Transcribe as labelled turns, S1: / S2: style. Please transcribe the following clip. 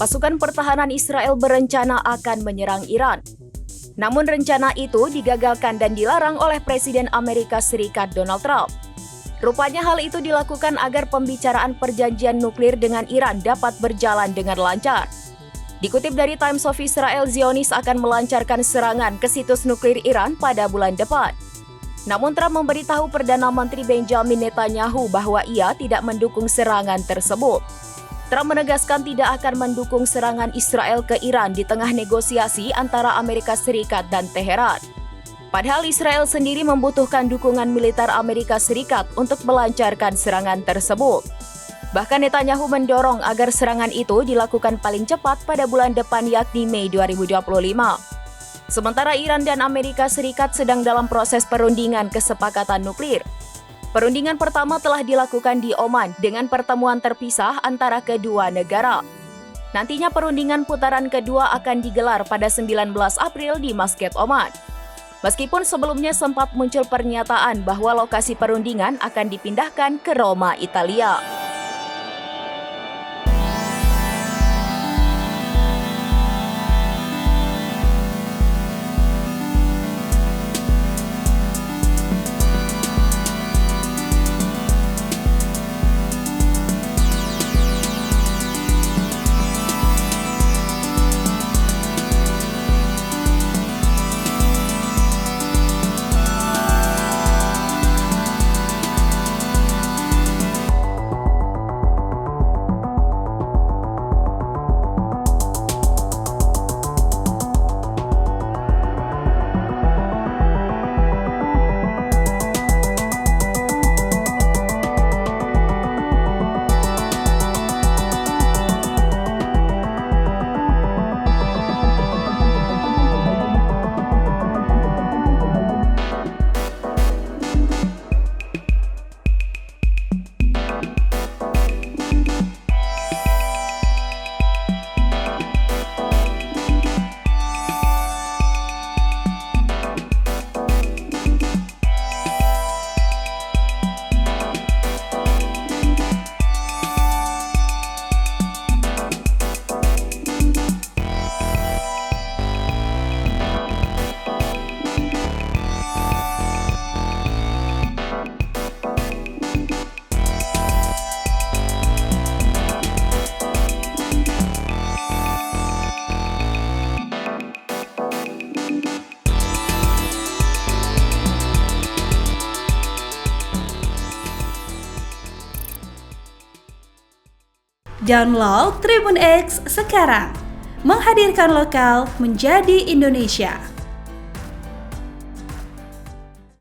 S1: pasukan pertahanan Israel berencana akan menyerang Iran. Namun rencana itu digagalkan dan dilarang oleh Presiden Amerika Serikat Donald Trump. Rupanya hal itu dilakukan agar pembicaraan perjanjian nuklir dengan Iran dapat berjalan dengan lancar. Dikutip dari Times of Israel, Zionis akan melancarkan serangan ke situs nuklir Iran pada bulan depan. Namun Trump memberitahu Perdana Menteri Benjamin Netanyahu bahwa ia tidak mendukung serangan tersebut. Trump menegaskan tidak akan mendukung serangan Israel ke Iran di tengah negosiasi antara Amerika Serikat dan Teheran. Padahal Israel sendiri membutuhkan dukungan militer Amerika Serikat untuk melancarkan serangan tersebut. Bahkan Netanyahu mendorong agar serangan itu dilakukan paling cepat pada bulan depan yakni Mei 2025. Sementara Iran dan Amerika Serikat sedang dalam proses perundingan kesepakatan nuklir. Perundingan pertama telah dilakukan di Oman dengan pertemuan terpisah antara kedua negara. Nantinya perundingan putaran kedua akan digelar pada 19 April di Muscat, Oman. Meskipun sebelumnya sempat muncul pernyataan bahwa lokasi perundingan akan dipindahkan ke Roma, Italia.
S2: Download Tribun X sekarang, menghadirkan lokal menjadi Indonesia.